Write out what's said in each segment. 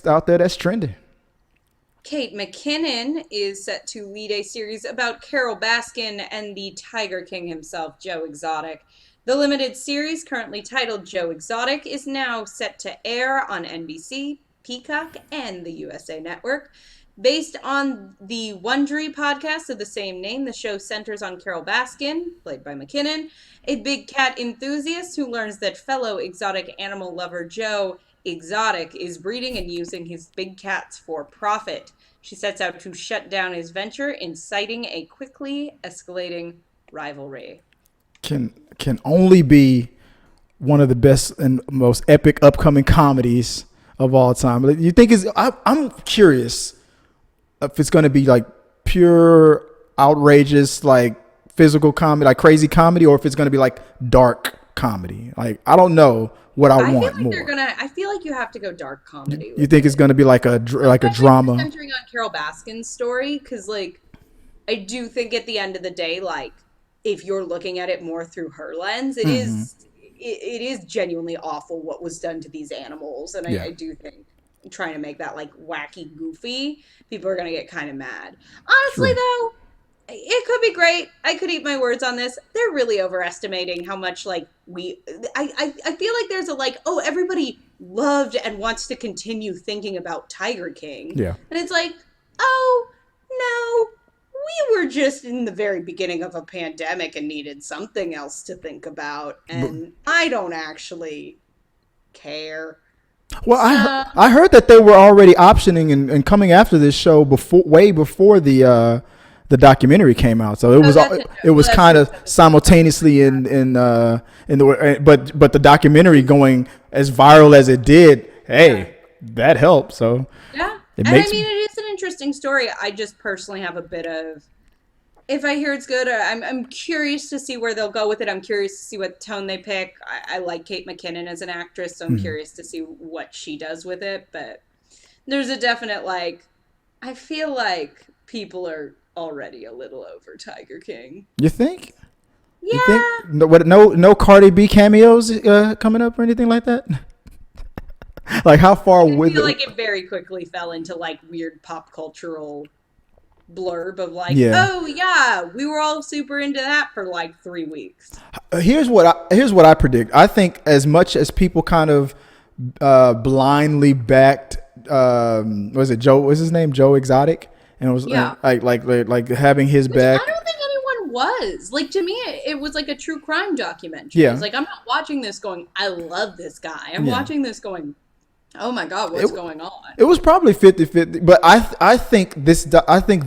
next out there that's trending? Kate McKinnon is set to lead a series about Carole Baskin and the Tiger King himself, Joe Exotic. The limited series, currently titled Joe Exotic, is now set to air on NBC, Peacock, and the USA Network. Based on the Wondery podcast of the same name, the show centers on Carole Baskin, played by McKinnon, a big cat enthusiast who learns that fellow exotic animal lover Joe Exotic is breeding and using his big cats for profit. She sets out to shut down his venture, inciting a quickly escalating rivalry. Can only be one of the best and most epic upcoming comedies of all time. You think I'm curious if it's going to be like pure outrageous, like physical comedy, like crazy comedy, or if it's going to be like dark comedy. Like, I don't know what I I feel want like more. I feel like you have to go dark comedy You with think it's it. going to be like a Especially if you're drama? centering on Carole Baskin's story, because like I do think at the end of the day, like if you're looking at it more through her lens, Hmm. it is genuinely awful what was done to these animals, and Yeah. I do think trying to make that like wacky goofy, people are gonna get kind of mad. Honestly, True. though, it could be great. I could eat my words on this. They're really overestimating how much like I feel like there's a like, oh, everybody loved and wants to continue thinking about Tiger King. Yeah. And it's like, oh, no. We were just in the very beginning of a pandemic and needed something else to think about, But, and I don't actually care. well, So, I heard that they were already optioning and coming after this show before, way before the documentary came out. So oh, that's it. it Well, was that's kind true. of simultaneously in the, but the documentary going as viral as it did, Yeah. hey, that helped. So Yeah. it And I makes mean, it is an interesting story. I just personally have a bit of, if I hear it's good, I'm curious to see where they'll go with it. I'm curious to see what tone they pick. I like Kate McKinnon as an actress, so I'm mhm. curious to see what she does with it. But there's a definite, like, I feel like people are already a little over Tiger King. You think? You think Yeah. no Cardi B cameos coming up or anything like that? Like how far I with feel like it very quickly fell into like weird pop cultural blurb of like, yeah. oh yeah, we were all super into that for like 3 weeks. Here's what I predict. I think as much as people kind of blindly backed was it Joe? What's his name? Joe Exotic, and it was Yeah. like having his Which I back. don't think anyone was. Like to me, it was like a true crime documentary. It's Yeah, like I'm not watching this going, I love this guy. I'm yeah. watching this going, oh my god, It what's going on? it was probably 50-50, but I think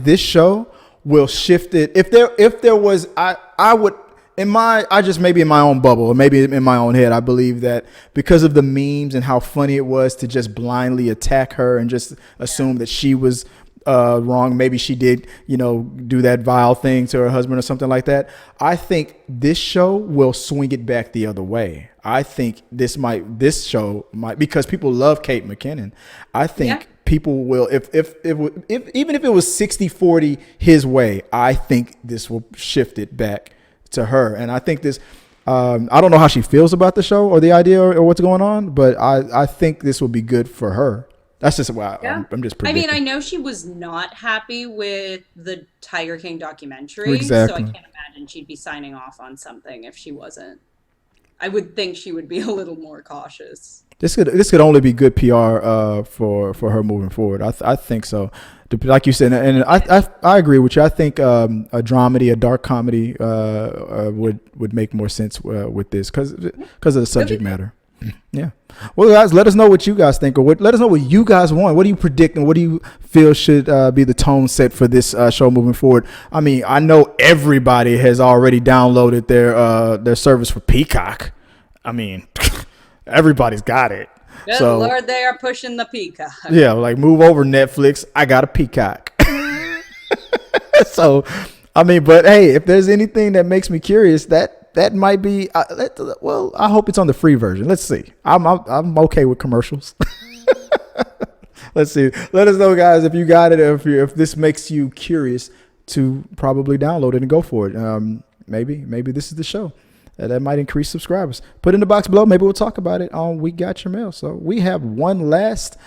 this show will shift it. If there was I would in my I just maybe in my own bubble or maybe in my own head I believe that because of the memes and how funny it was to just blindly attack her and just Yeah. assume that she was wrong. Maybe she did, do that vile thing to her husband or something like that. I think this show will swing it back the other way. I think this show might, because people love Kate McKinnon. I Yeah. think people will, if even if it was 60-40 his way, I think this will shift it back to her. And I think this, I don't know how she feels about the show or the idea or what's going on, but I think this will be good for her. That's just why Yeah. I'm just I mean, I predicting. know she was not happy with the Tiger King documentary, so I Exactly. can't imagine she'd be signing off on something if she wasn't. I would think she would be a little more cautious. This could only be good PR for her moving forward. I think so. Like you said, and I agree with you. I think a dramedy, a dark comedy would make more sense with this because of the Could be subject good. matter. Yeah. Well, guys, let us know what you guys think, or let us know what you guys want. What do you predict, and what do you feel should be the tone set for this show moving forward? I mean, I know everybody has already downloaded their service for Peacock. I mean, everybody's got it. Good So Lord, they are pushing the peacock. yeah, like move over Netflix. I got a Peacock. So, I mean, but hey, if there's anything that makes me curious, that might be. Well, I hope it's on the free version. Let's see. I'm okay with commercials. Let's see. Let us know, guys, if you got it, if this makes you curious to probably download it and go for it. Maybe this is the show. That might increase subscribers. Put it in the box below. Maybe we'll talk about it on We Got Your Mail. So we have one last